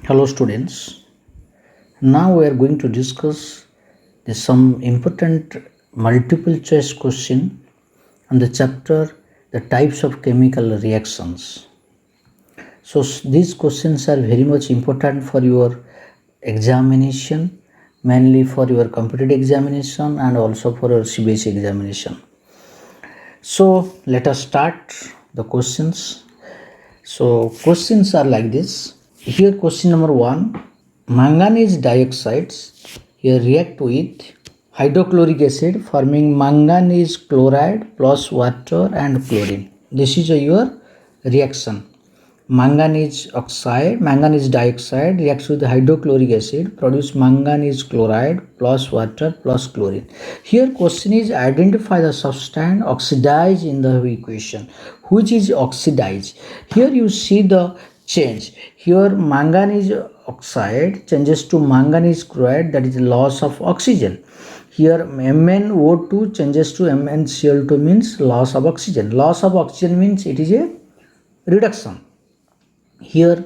Hello students. Now we are going to discuss some important multiple choice question on the chapter the types of chemical reactions. So these questions are very much important for your examination, mainly for your competitive examination and also for your CBSE examination. So let us start the questions. So questions are like this. Here question number 1, manganese dioxides here react with hydrochloric acid forming manganese chloride plus water and chlorine. This is your reaction. Manganese dioxide reacts with hydrochloric acid, produce manganese chloride plus water plus chlorine. Here question is identify the substance oxidized in the equation. Which is oxidized? Here you see the change. Here manganese oxide changes to manganese chloride, that is loss of oxygen. Here MnO2 changes to MnCl2 means loss of oxygen. Loss of oxygen means it is a reduction. Here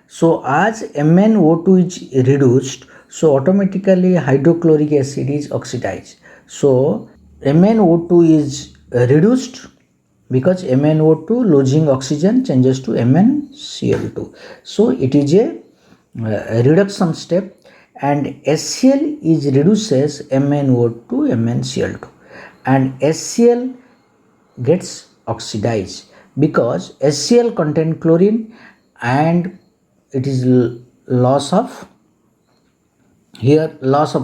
so as MnO2 is reduced, so automatically hydrochloric acid is oxidized. So MnO2 is reduced because MnO2 losing oxygen changes to MnCl2. So it is a reduction step, and HCl is reduces MnO2 to MnCl2, and HCl gets oxidized because HCl contain chlorine and it is loss of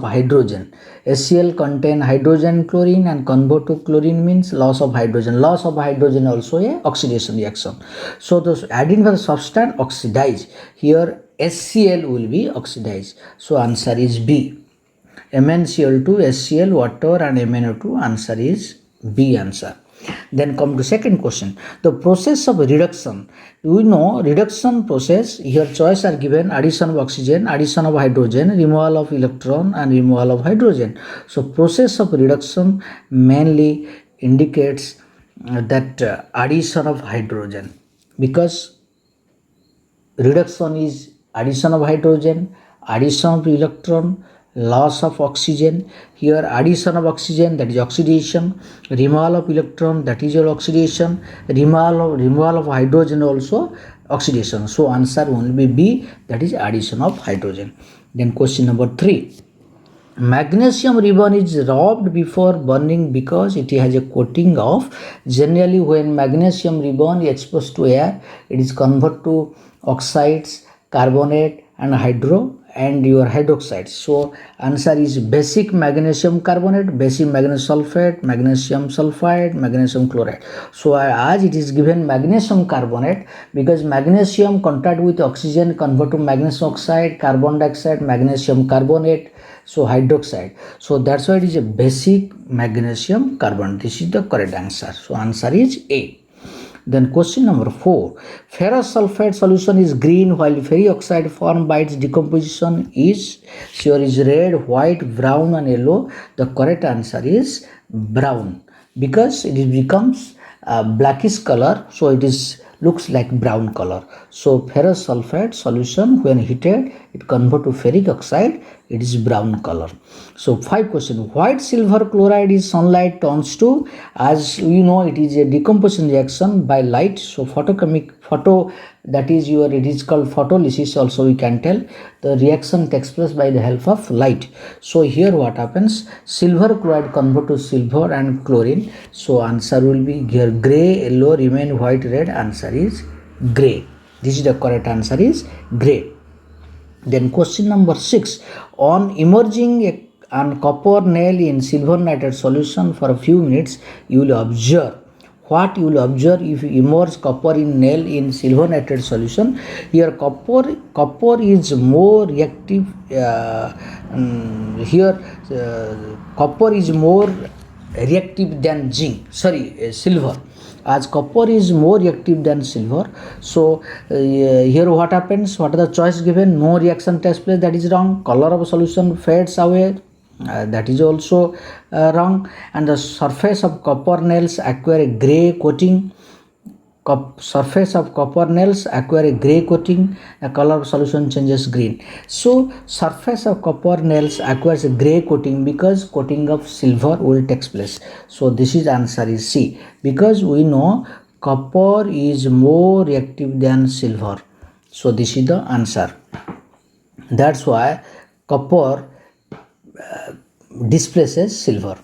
hydrogen. HCl contain hydrogen chlorine and convert to chlorine means loss of hydrogen. Loss of hydrogen also a oxidation reaction. So the adding for the substance oxidized, here HCl will be oxidized. So answer is B. MnCl2, HCl, water and MnO2, answer is B answer. Then come to second question. The process of reduction. We know reduction process. Here choice are given: addition of oxygen, addition of hydrogen, removal of electron and removal of hydrogen. So process of reduction mainly indicates that addition of hydrogen, because reduction is addition of hydrogen, addition of electron, loss of oxygen. Here addition of oxygen, that is oxidation, removal of electron, that is your oxidation, removal of hydrogen also oxidation. So answer will be B, that is addition of hydrogen. Then question number 3. Magnesium ribbon is rubbed before burning because it has a coating of, generally when magnesium ribbon is exposed to air, it is converted to oxides, carbonate and your hydroxides. So answer is basic magnesium carbonate, basic magnesium sulfate, magnesium sulfide, magnesium chloride. So as it is given magnesium carbonate, because magnesium contact with oxygen convert to magnesium oxide, carbon dioxide, magnesium carbonate, so hydroxide. So that's why it is a basic magnesium carbonate. This is the correct answer. So answer is A. Then question number 4. Ferrous sulfate solution is green while ferric oxide formed by its decomposition is red, white, brown and yellow. The correct answer is brown, because it becomes blackish color, so it is looks like brown color. So ferrous sulfate solution when heated it convert to ferric oxide, it is brown color. So 5 question. White silver chloride is sunlight turns to, as you know it is a decomposition reaction by light. So that is it is called photolysis also, we can tell. The reaction takes place by the help of light. So here what happens, silver chloride convert to silver and chlorine. So answer will be here gray, yellow, remain white, red. Answer is gray. This is the correct answer is gray. Then question number 6. On immersing an copper nail in silver nitrate solution for a few minutes, you will observe. What you will observe if you immerse copper in nail in silver nitrate solution? Here copper is more reactive. Copper is more reactive than silver, as copper is more reactive than silver. So here what happens, what are the choice given? No reaction takes place, that is wrong. Color of solution fades away, that is also wrong. And the surface of copper nails acquire a gray coating. surface of copper nails acquire a gray coating, a color of solution changes green. So surface of copper nails acquires a gray coating because coating of silver will take place. So this is answer is C, because we know copper is more reactive than silver. So this is the answer. That's why copper displaces silver.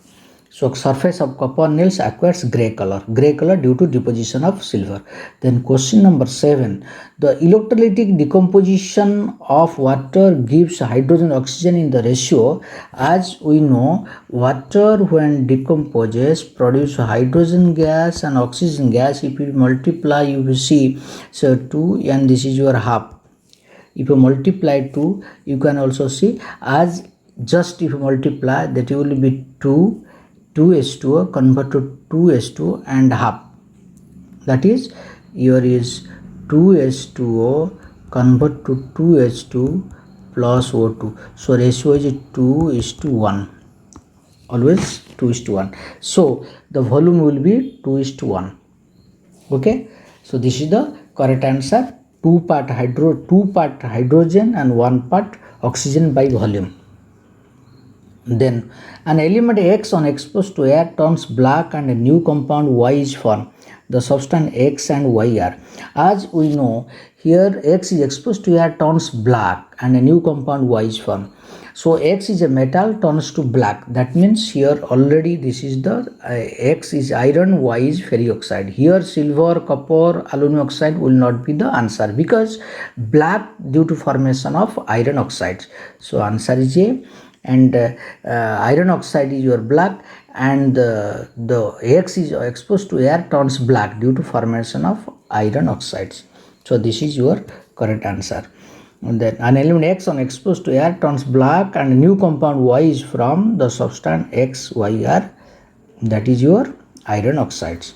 So surface of copper nails acquires gray color due to deposition of silver. Then question number 7, the electrolytic decomposition of water gives hydrogen oxygen in the ratio. As we know, water when decomposes produce hydrogen gas and oxygen gas. If you multiply, you will see, so 2, and this is your half. If you multiply 2, you can also see, as just if you multiply, that will be 2H2O convert to 2H2O and half. That is, here is 2H2O convert to 2H2 plus O2. So ratio is 2:1. Always 2:1. So the volume will be 2:1. Okay. So this is the correct answer. 2 part hydrogen and 1 part oxygen by volume. Then an element X on exposed to air turns black and a new compound Y is formed. The substance X and Y are. As we know, here X is exposed to air turns black and a new compound Y is formed. So X is a metal turns to black. That means here already this is the X is iron, Y is ferrioxide. Here silver, copper, aluminum oxide will not be the answer because black due to formation of iron oxides. So answer is A. And iron oxide is your black, and the X is exposed to air turns black due to formation of iron oxides. So this is your correct answer. And then an element X on exposed to air turns black and new compound Y is from the substance XYR, that is your iron oxides.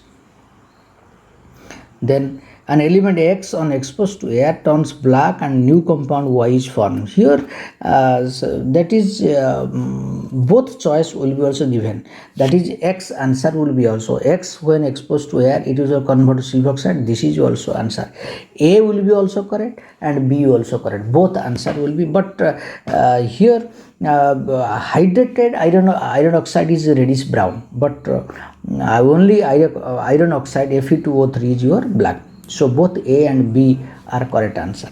Then an element X on exposed to air turns black and new compound Y is formed. Here so that is both choice will be also given. That is X answer will be also X when exposed to air it is converted to silver oxide. This is also answer. A will be also correct and B also correct. Both answer will be, but here hydrated iron oxide is reddish brown, but only iron oxide Fe2O3 is your black. So both A and B are correct answer.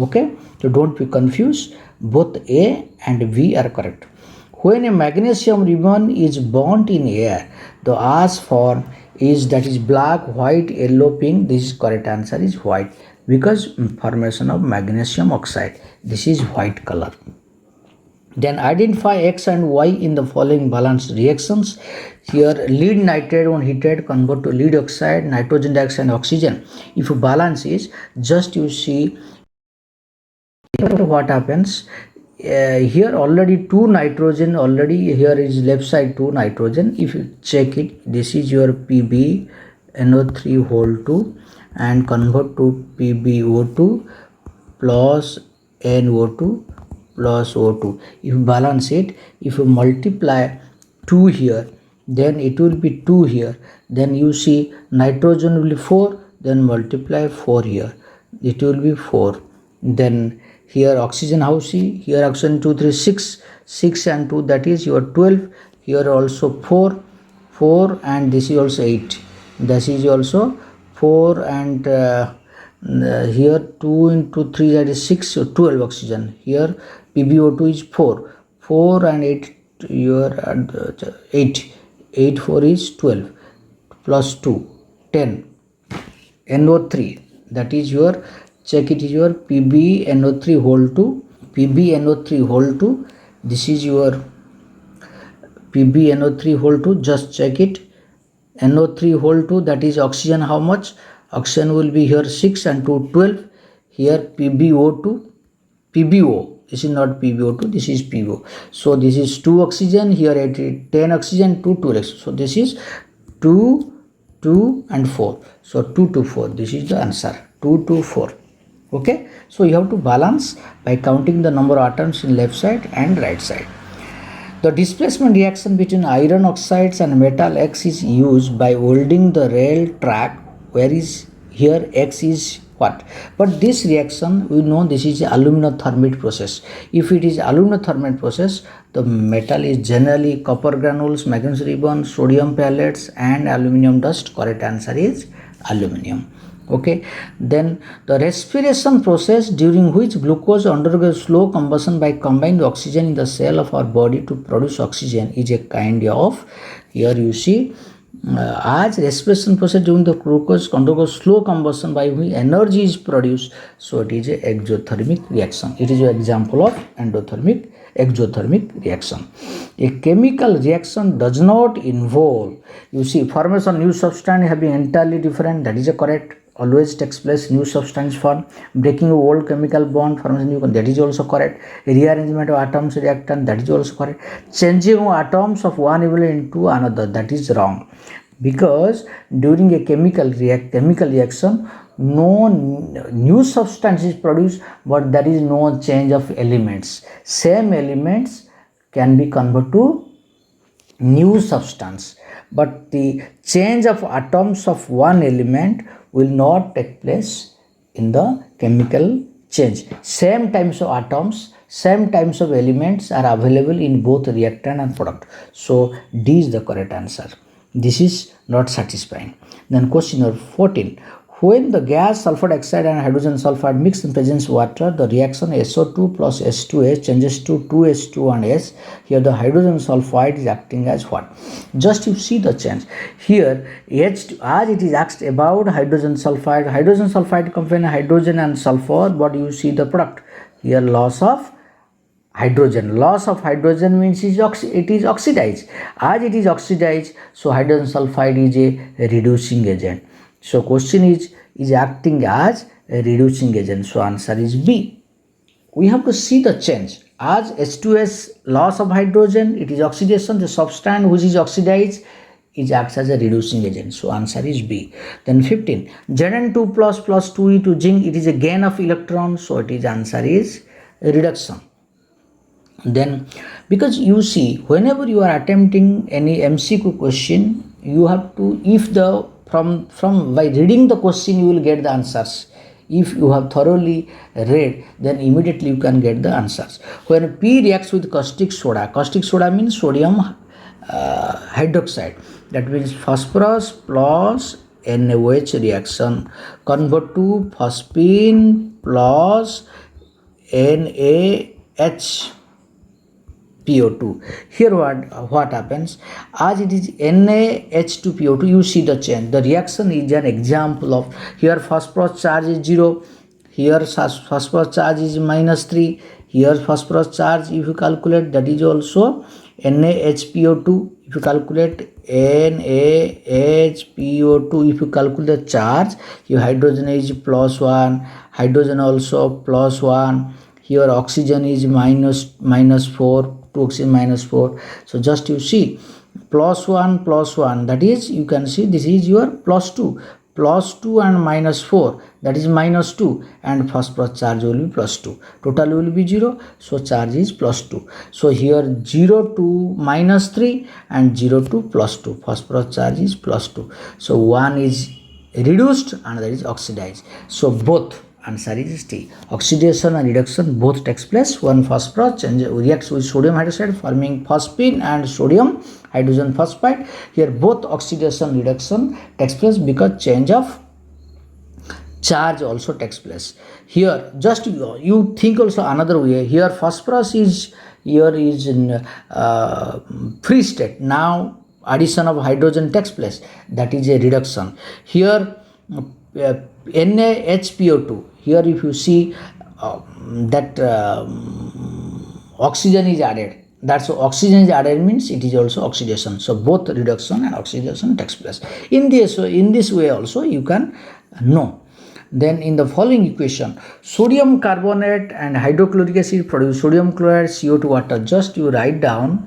Okay, so don't be confused. Both A and B are correct. When a magnesium ribbon is burnt in air, the ash form is, that is black, white, yellow, pink. This is correct answer is white because formation of magnesium oxide. This is white color. Then identify X and Y in the following balanced reactions. Here lead nitrate when heated convert to lead oxide, nitrogen dioxide and oxygen. If you balance is, just you see what happens. Here already 2 nitrogen, already here is left side 2 nitrogen. If you check it, this is your PbNO3 whole 2 and convert to PbO2 plus NO2 plus O2. If you balance it, if you multiply 2 here, then it will be 2 here, then you see nitrogen will be 4, then multiply 4 here, it will be 4. Then here oxygen, how see, here oxygen 2 3 6 and 2, that is your 12. Here also 4 and this is also 8, this is also 4 and here 2 into 3, that is 6, so 12 oxygen. Here PbO2 is 4 and 8, your 8 4 is 12 plus 2 10 NO3, that is your, check it is your PbNO3 whole 2, this is your PbNO3 whole 2, just check it, NO3 whole 2, that is oxygen, how much oxygen will be here 6 and 2 12. Here PbO2 PbO, this is not PbO2, this is PbO. So this is 2 oxygen, here it is 10 oxygen, 2 oxygen. So this is 2 and 4. So 2 to 4, this is the answer, 2 to 4. Okay, so you have to balance by counting the number of atoms in left side and right side. The displacement reaction between iron oxides and metal X is used by welding the rail track where is here X is what? But this reaction, we know this is aluminothermate process. If it is aluminothermate process, the metal is generally copper granules, manganese ribbon, sodium pellets and aluminium dust. Correct answer is aluminium. Okay, then the respiration process, during which glucose undergoes slow combustion by combined oxygen in the cell of our body to produce oxygen, is a kind of, here you see, as respiration process during the glucose undergoes slow combustion by which energy is produced, so it is a exothermic reaction. It is an example of exothermic reaction. A chemical reaction does not involve, you see, formation of new substance having entirely different, that is a correct, always takes place new substance form. Breaking of old chemical bond, formation new, that is also correct. Rearrangement of atoms reactant, that is also correct. Changing of atoms of one element into another, that is wrong, because during a chemical reaction no new substance is produced, but there is no change of elements. Same elements can be converted to new substance, but the change of atoms of one element will not take place in the chemical change. Same types of atoms, same types of elements are available in both reactant and product. So D is the correct answer. This is not satisfying. Then question number 14. When the gas sulfur dioxide and hydrogen sulfide mix in presence of water, the reaction SO2 plus H2S changes to 2H2 and S. Here the hydrogen sulfide is acting as what? Just you see the change. Here H2, as it is asked about hydrogen sulfide contain hydrogen and sulfur, but you see the product. Here loss of hydrogen. Loss of hydrogen means it is oxidized. As it is oxidized, so hydrogen sulfide is a reducing agent. So question is acting as a reducing agent. So answer is B. We have to see the change. As H2S loss of hydrogen, it is oxidation. The substance which is oxidized is acts as a reducing agent. So answer is B. Then 15. Zn2 plus 2e to zinc, it is a gain of electron. So it is answer is a reduction. Then because you see, whenever you are attempting any MCQ question, you have to, if the from by reading the question you will get the answers. If you have thoroughly read, then immediately you can get the answers. When P reacts with caustic soda means sodium hydroxide, that means phosphorus plus NaOH reaction convert to phosphine plus NaH PO2. Here what happens, as it is NaH2PO2, you see the change. The reaction is an example of, here phosphorus charge is 0, here phosphorus charge is -3, here phosphorus charge, if you calculate, that is also NaHPO2. If you calculate NaHPO2, if you calculate the charge, your hydrogen is +1, hydrogen also +1, here oxygen is -4, 2 oxygen -4. So just you see +1, that is, you can see this is your +2 and -4, that is -2, and phosphorus charge will be +2, total will be 0, so charge is +2. So here 0 to -3 and 0 to +2, phosphorus charge is +2. So one is reduced and that is oxidized. So both, answer is T. Oxidation and reduction both takes place. One phosphorus reacts with sodium hydroxide forming phosphine and sodium hydrogen phosphide. Here both oxidation and reduction takes place because change of charge also takes place. Here just you think also another way. Here phosphorus is in free state. Now addition of hydrogen takes place, that is a reduction. Here NaHPO2, here if you see that oxygen is added, that's oxygen is added means it is also oxidation. So both reduction and oxidation takes place. In this way also you can know. Then in the following equation, sodium carbonate and hydrochloric acid produce sodium chloride CO2 water. Just you write down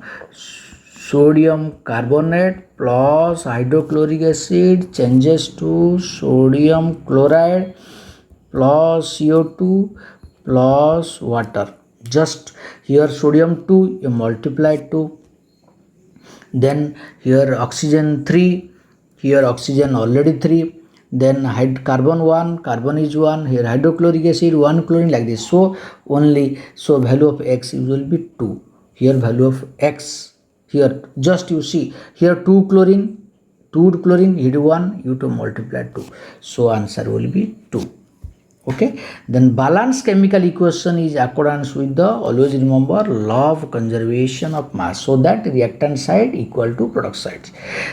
sodium carbonate plus hydrochloric acid changes to sodium chloride plus CO2 plus water. Just here sodium 2 you multiply 2, then here oxygen 3, here oxygen already 3, then carbon 1, carbon is 1, here hydrochloric acid 1 chlorine, like this. So only, so value of x will be 2, here value of x, here just you see here 2 chlorine, here 1, you to multiply 2, so answer will be 2. Okay, then balanced chemical equation is accordance with the, always remember, law of conservation of mass, so that reactant side equal to product side.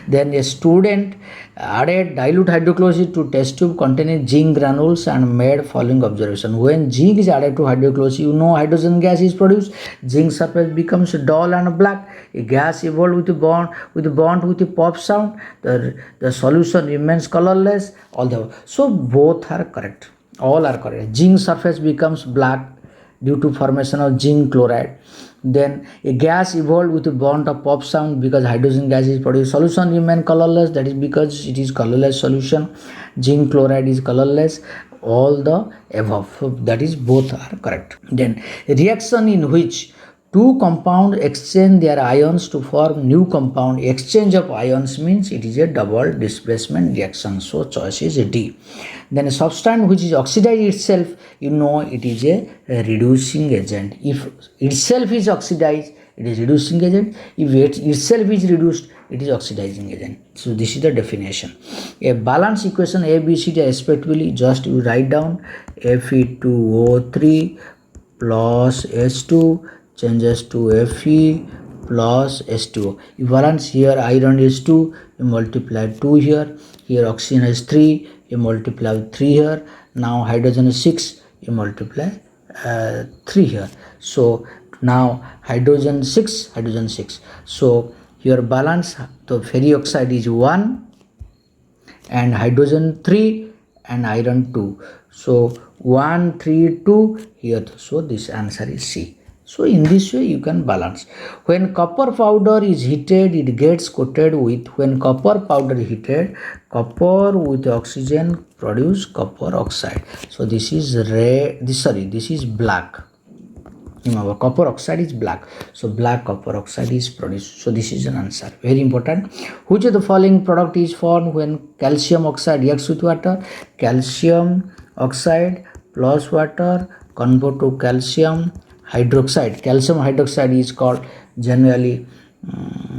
Then a student added dilute hydrochloric to test tube containing zinc granules and made following observation. When zinc is added to hydrochloric, you know hydrogen gas is produced, zinc surface becomes dull and black, a gas evolved with a bond with a pop sound, the solution remains colorless, all the, so both are correct, all are correct. Zinc surface becomes black due to formation of zinc chloride. Then a gas evolved with a bond of pop sound because hydrogen gas is produced. Solution remain colorless, that is because it is colorless solution. Zinc chloride is colorless. All the above, so that is both are correct. Then reaction in which two compounds exchange their ions to form new compound. Exchange of ions means it is a double displacement reaction, so choice is D. Then a substance which is oxidized itself, you know it is a reducing agent. If itself is oxidized, it is reducing agent. If it itself is reduced, it is oxidizing agent. So this is the definition. A balance equation A, B, C respectively, just you write down Fe2O3 plus H2 changes to Fe plus H2O. You balance, here iron is 2, you multiply 2 here, here oxygen is 3, you multiply 3 here, now hydrogen is 6, you multiply 3 here. So now hydrogen 6, so here balance, so ferric oxide is 1 and hydrogen 3 and iron 2, so 1 3 2 here, so this answer is C. So in this way you can balance. When copper powder is heated, it gets coated with, when copper powder is heated, copper with oxygen produce copper oxide. So this is red, this is black. Remember, copper oxide is black, so black copper oxide is produced. So this is an answer, very important. Which of the following product is formed when calcium oxide reacts with water? Calcium oxide plus water convert to calcium hydroxide. Calcium hydroxide is called generally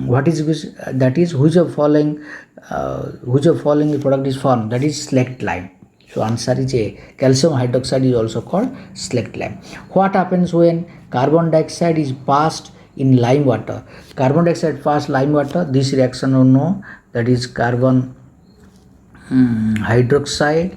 what is this? That is which of following product is formed? That is slaked lime. So answer is A. Calcium hydroxide is also called slaked lime. What happens when carbon dioxide is passed in lime water? Carbon dioxide passed lime water. This reaction you know, that is carbon hydroxide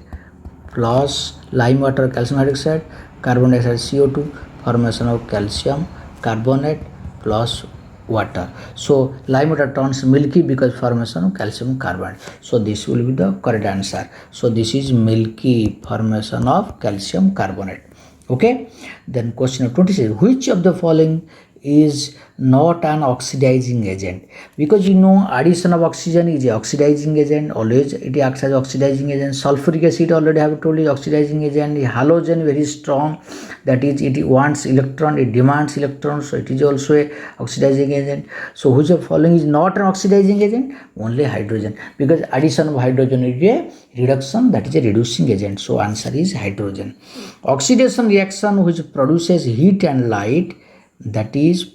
plus lime water, calcium hydroxide, carbon dioxide CO2, formation of calcium carbonate plus water. So lime water turns milky because formation of calcium carbonate. So this will be the correct answer. So this is milky formation of calcium carbonate. Okay. Then question number 26. Which of the following is not an oxidizing agent? Because you know addition of oxygen is a oxidizing agent, always it acts as oxidizing agent. Sulfuric acid already have told you oxidizing agent. Halogen very strong, that is it wants electron, it demands electron, so it is also a oxidizing agent. So which of following is not an oxidizing agent? Only hydrogen, because addition of hydrogen is a reduction, that is a reducing agent. So answer is hydrogen. Oxidation reaction which produces heat and light, that is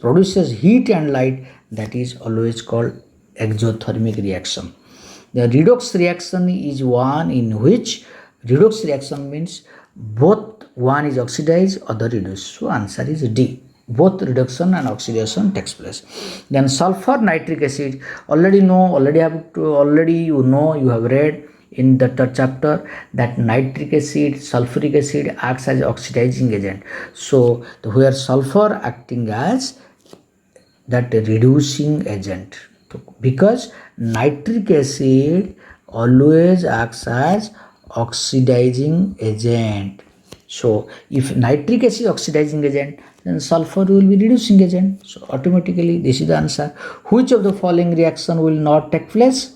always called exothermic reaction. The redox reaction is one in which redox reaction means both one is oxidized, other reduced. So answer is D. Both reduction and oxidation takes place. Then sulfur nitric acid, you have read in the third chapter that nitric acid, sulfuric acid acts as oxidizing agent. So where sulfur acting as that reducing agent, because nitric acid always acts as oxidizing agent. So if nitric acid is oxidizing agent, then sulfur will be reducing agent. So automatically this is the answer. Which of the following reaction will not take place?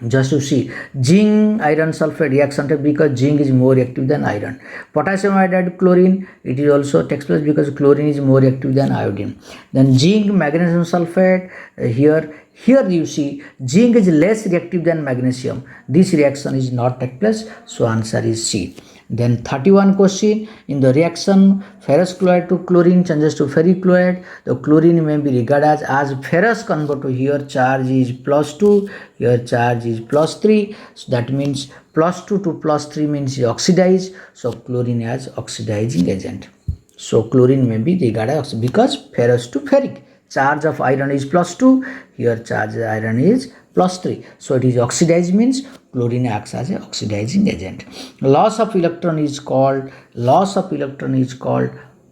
Just to see, zinc iron sulfate reaction type because zinc is more active than iron. Potassium iodide chlorine, it is also takes place because chlorine is more active than iodine. Then zinc magnesium sulfate, here you see zinc is less reactive than magnesium. This reaction is not take place, so answer is C. Then 31 question, in the reaction ferrous chloride to chlorine changes to ferric chloride, the chlorine may be regarded as ferrous converter. Here charge is +2, here charge is +3, so that means +2 to +3 means oxidized, so chlorine as oxidizing agent. So chlorine may be regarded as because ferrous to ferric. Charge of iron is +2, here charge of iron is +3, so it is oxidized means chlorine acts as a oxidizing agent. Loss of electron is called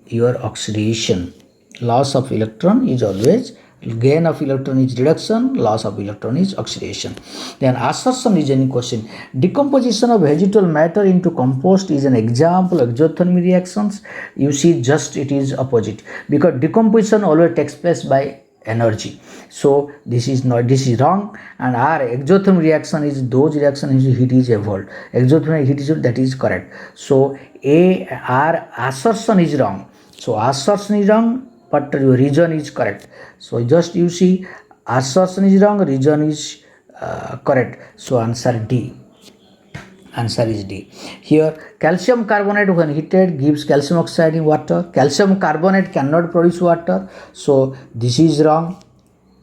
your oxidation. Loss of electron is always, gain of electron is reduction, loss of electron is oxidation. Then assertion is any question. Decomposition of vegetal matter into compost is an example of exothermic reactions. You see, just it is opposite because decomposition always takes place by energy. So this is wrong, and our exothermic reaction is those reactions heat is evolved. Exothermic heat is, that is correct. So our assertion is wrong. So assertion is wrong, but reason is correct. So just you see, assertion is wrong, reason is correct. So answer D. Answer is D. Here calcium carbonate when heated gives calcium oxide in water. Calcium carbonate cannot produce water, so this is wrong.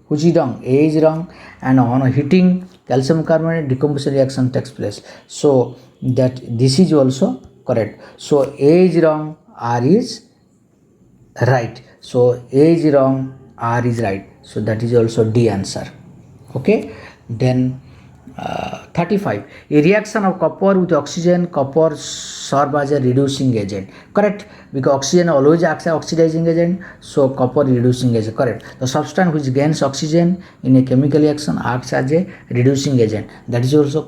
Which is wrong? A is wrong. And on heating calcium carbonate decomposition reaction takes place, so that this is also correct. So A is wrong, R is right. So A is wrong, R is right, so that is also D answer. Okay. Then 35, a reaction of copper with oxygen, copper serve as a reducing agent. Correct, because oxygen always acts as oxidizing agent, so copper reducing agent. Correct. The substance which gains oxygen in a chemical reaction acts as a reducing agent. That is also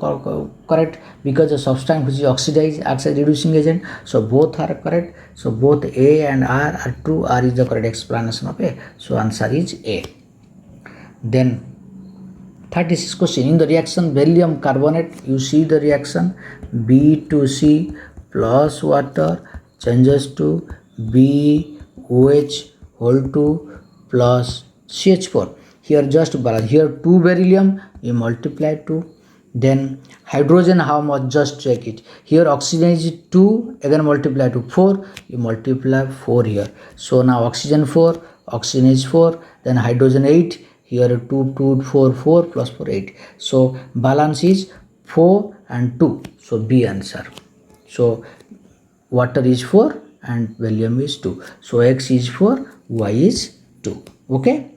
correct, because the substance which is oxidized acts as a reducing agent. So both are correct. So both A and R are true. R is the correct explanation of A. So answer is A. Then 36 question, in the reaction beryllium carbonate, you see the reaction B2C plus water changes to BOH whole 2 plus CH4. Here just balance. Here 2 beryllium, you multiply 2. Then hydrogen, how much? Just check it. Here oxygen is 2, again multiply to 4, you multiply 4 here. So now oxygen 4, oxygen is 4, then hydrogen 8. Here 2, 2, 4, 4 plus 4, 8. So balance is 4 and 2. So B answer. So water is 4 and beryllium is 2. So X is 4, Y is 2. Okay.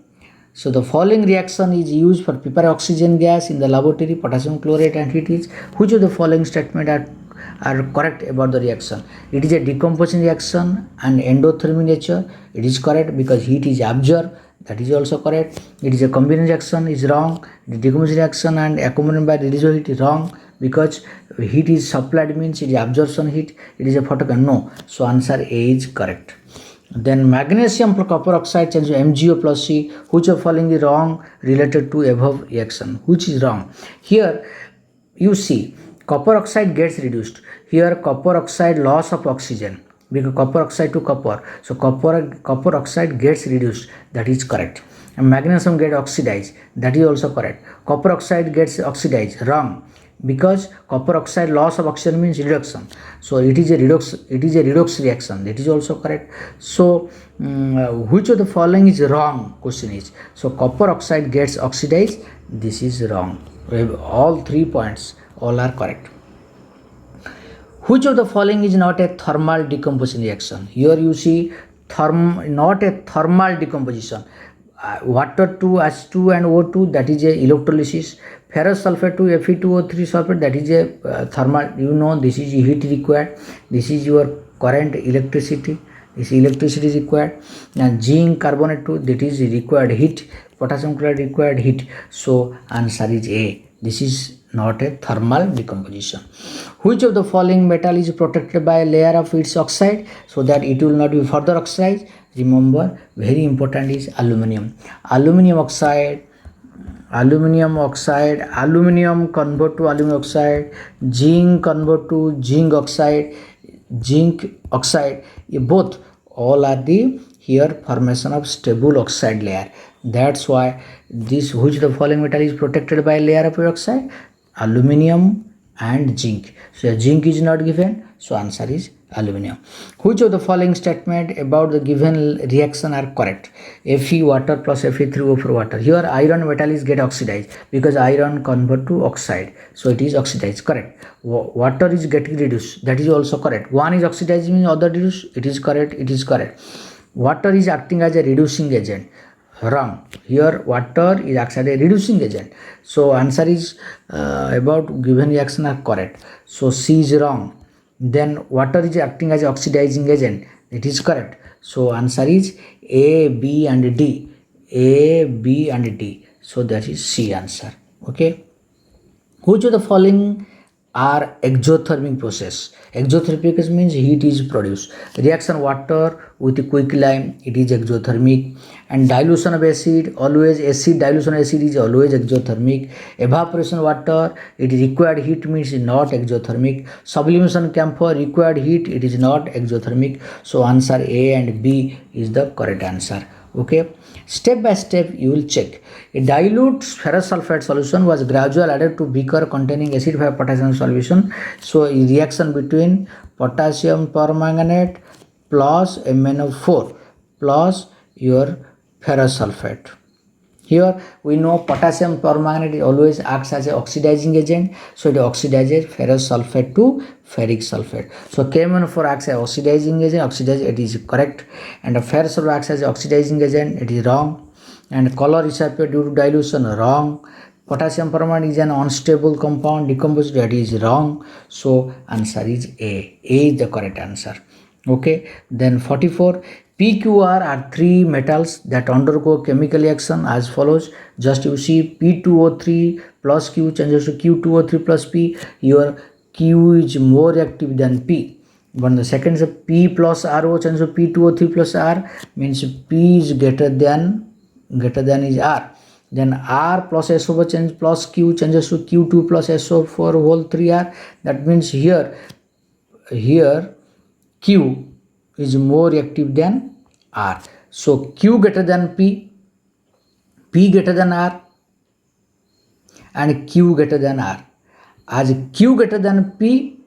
So the following reaction is used for prepare oxygen gas in the laboratory, potassium chlorate and heat is. Which of the following statement are correct about the reaction? It is a decomposition reaction and endothermic nature. It is correct because heat is absorbed. That is also correct. It is a combination reaction is wrong. The decomposition reaction and accompanied by release of heat is wrong because heat is supplied means it is absorption heat. It is a photochemical. No. So answer A is correct. Then magnesium copper oxide changes to MgO plus C. Which of following is wrong related to above reaction? Which is wrong? Here you see copper oxide gets reduced. Here copper oxide loss of oxygen, because copper oxide to copper, so copper oxide gets reduced, that is correct. And magnesium gets oxidized, that is also correct. Copper oxide gets oxidized, wrong, because copper oxide loss of oxygen means reduction, so it is a redox reaction, that is also correct. So which of the following is wrong? Question is, so copper oxide gets oxidized, this is wrong. All 3 points all are correct. Which of the following is not a thermal decomposition reaction? Here you see not a thermal decomposition. Water to H2 and O2, that is a electrolysis. Ferrous sulfate to Fe2O3 sulfate, that is a thermal. You know this is heat required. This is your current electricity. This electricity is required. And zinc carbonate to, that is required heat. Potassium chloride required heat. So answer is A. This is not a thermal decomposition. Which of the following metal is protected by a layer of its oxide so that it will not be further oxidized? Remember, very important is aluminum. Aluminum oxide aluminum oxide, aluminum convert to aluminum oxide, zinc convert to zinc oxide, both all are the here formation of stable oxide layer. That's why this, which the following metal is protected by layer of oxide? Aluminum and zinc. So zinc is not given, so answer is aluminum. Which of the following statement about the given reaction are correct? Fe water plus Fe3O4 water. Here iron metal is get oxidized because iron convert to oxide, so it is oxidized. Correct. Water is getting reduced. That is also correct. One is oxidizing, means other reduce. It is correct. It is correct. Water is acting as a reducing agent. Wrong. Here water is actually a reducing agent. So answer is about given reaction are correct. So C is wrong. Then water is acting as oxidizing agent. It is correct. So answer is A, B and D. A, B and D. So that is C answer. Okay. Which of the following are exothermic process? Exothermic means heat is produced. Reaction water with quicklime, it is exothermic. And dilution of acid, always acid, dilution of acid is always exothermic. Evaporation water, it is required heat means not exothermic. Sublimation camphor, required heat, it is not exothermic. So answer A and B is the correct answer. Okay, step by step you will check. A dilute ferrous sulfate solution was gradually added to beaker containing acidified potassium solution. So a reaction between potassium permanganate plus MnO4 plus your ferrous sulfate. Here we know potassium permanganate always acts as an oxidizing agent, so it oxidizes ferrous sulfate to ferric sulfate. So KMnO4 acts as oxidizing agent, it is correct, and the ferrous sulfate acts as oxidizing agent, it is wrong, and color disappear due to dilution, wrong. Potassium permanganate is an unstable compound, decomposed, that is wrong. So answer is A. A is the correct answer. Okay, then 44. PQR are three metals that undergo chemical reaction as follows. Just you see P2O3 plus Q changes to Q2O3 plus P. Here Q is more active than P. But the second is P plus RO changes to P2O3 plus R, means P is greater than is R. Then R plus SO4 change plus Q changes to Q2 plus SO4 whole 3R. That means here Q is more active than R. So Q greater than P, P greater than R, and Q greater than R. As Q greater than P,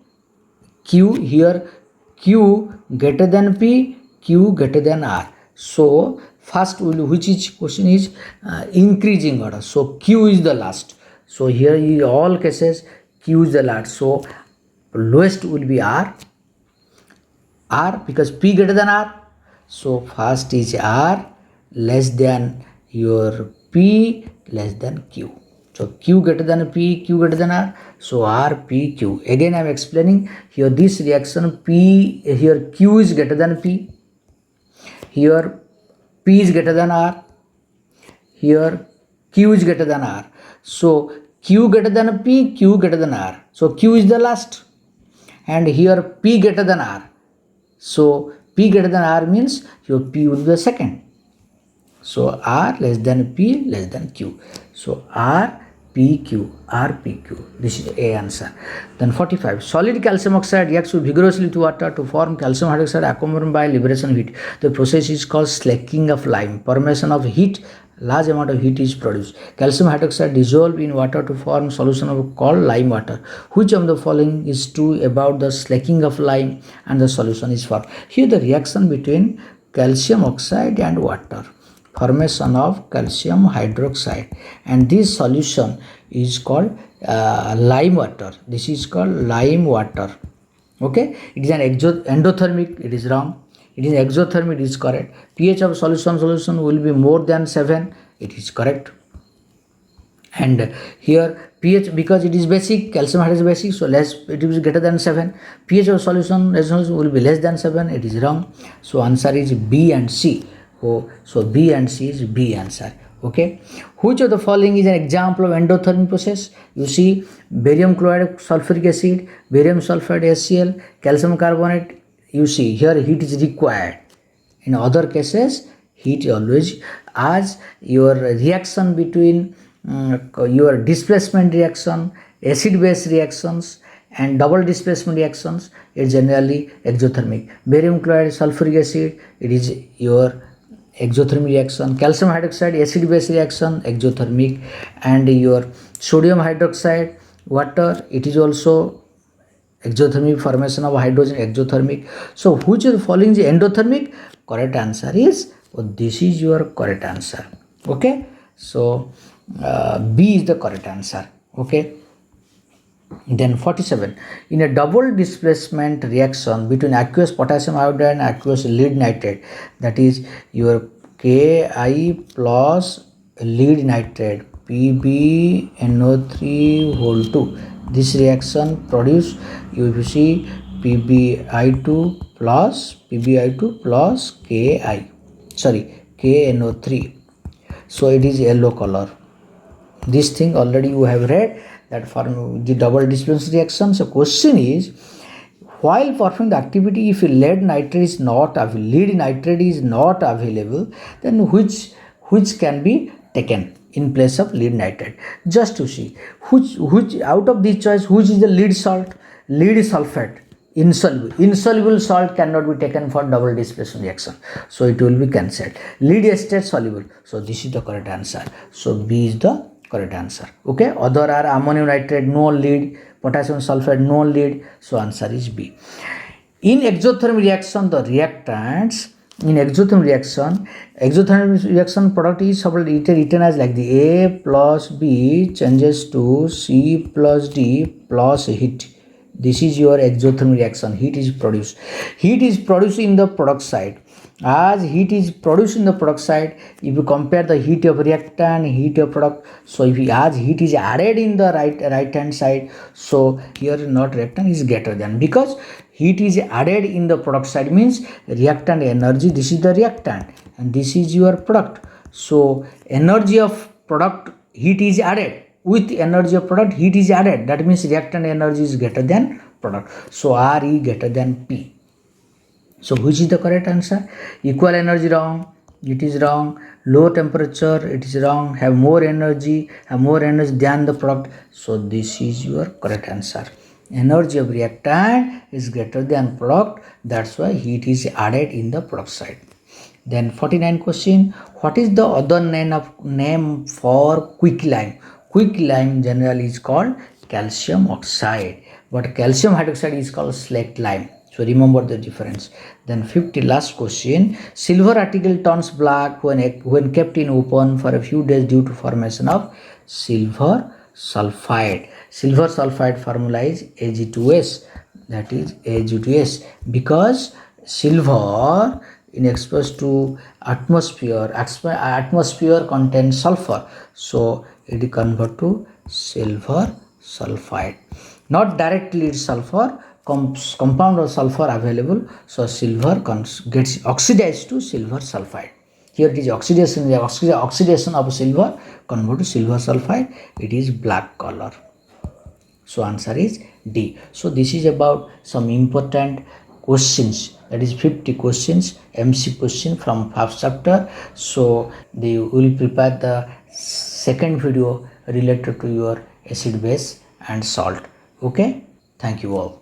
Q here Q greater than P, Q greater than R. So first which is question is increasing order. So Q is the last. So here in all cases Q is the last. So lowest will be R because P greater than R. So first is R less than your P less than Q. So Q greater than P, Q greater than R. So R, P, Q. Again I am explaining here this reaction P, here Q is greater than P. Here P is greater than R. Here Q is greater than R. So Q greater than P, Q greater than R. So Q is the last. And here P greater than R. So P greater than R means your P will be the second. So R less than P less than Q. So R, P, Q, R, P, Q. This is the A answer. Then 45. Solid calcium oxide reacts vigorously with water to form calcium hydroxide accompanied by liberation of heat. The process is called slaking of lime. Formation of heat, large amount of heat is produced. Calcium hydroxide dissolved in water to form solution of called lime water. Which of the following is true about the slaking of lime and the solution is formed? Here the reaction between calcium oxide and water. Formation of calcium hydroxide, and this solution is called lime water. This is called lime water. Okay, it is an endothermic, it is wrong. It is exothermic, it is correct. pH of solution will be more than 7, it is correct. And here pH, because it is basic, calcium hydroxide is basic, so less, it is greater than 7. pH of solution will be less than 7, it is wrong. So answer is B and C. So B and C is B answer. Okay, which of the following is an example of endothermic process? You see barium chloride sulfuric acid, barium sulfide HCl, calcium carbonate. You see here heat is required. In other cases heat always, as your reaction between your displacement reaction, acid base reactions, and double displacement reactions is generally exothermic. Barium chloride, sulfuric acid, it is your exothermic reaction. Calcium hydroxide, acid base reaction, exothermic. And your sodium hydroxide, water, it is also exothermic, formation of hydrogen, exothermic. So which is following the endothermic? Correct answer is, this is your correct answer. Okay, so B is the correct answer. Okay, then 47, in a double displacement reaction between aqueous potassium iodide and aqueous lead nitrate, that is your Ki plus lead nitrate PbNO3 whole 2, this reaction produce, you see, PbI2 plus KNO3. So it is yellow color. This thing already you have read, that for the double displacement reaction. So question is, while performing the activity, if lead nitrate is not available, then which can be taken in place of lead nitrate? Just to see which out of this choice, which is the lead salt? Lead sulfate, insoluble salt cannot be taken for double displacement reaction, so it will be cancelled. Lead acetate soluble, so this is the correct answer. So B is the correct answer. Okay, other are ammonium nitrate, no lead, potassium sulfate, no lead, so answer is B. In exothermic reaction, the reactants in exothermic reaction product is written as like the A plus B changes to C plus D plus heat. This is your exothermic reaction. Heat is produced in the product side. As heat is produced in the product side, if you compare the heat of reactant, heat of product, so as heat is added in the right hand side, so here not reactant is greater than, because heat is added in the product side means reactant energy, this is the reactant and this is your product. So energy of product, heat is added, with energy of product heat is added, that means reactant energy is greater than product. So RE greater than P. So which is the correct answer? Equal energy, wrong, it is wrong. Low temperature, it is wrong. Have more energy than the product, so this is your correct answer. Energy of reactant is greater than product, that's why heat is added in the product side. Then 49 question, what is the other name for quicklime? Quicklime generally is called calcium oxide, but calcium hydroxide is called slaked lime. So remember the difference. Then 50, last question. Silver article turns black when kept in open for a few days due to formation of silver sulfide. Silver sulfide formula is Ag2S, that is Ag2S, because silver in exposed to atmosphere contains sulfur, so it convert to silver sulfide. Not directly it's sulfur, compound of sulfur available, so silver gets oxidized to silver sulfide. Here it is oxidation of silver convert to silver sulfide, it is black color. So answer is D. So this is about some important questions, that is 50 questions, MC question from first chapter. So they will prepare the second video related to your acid base and salt. Okay, thank you all.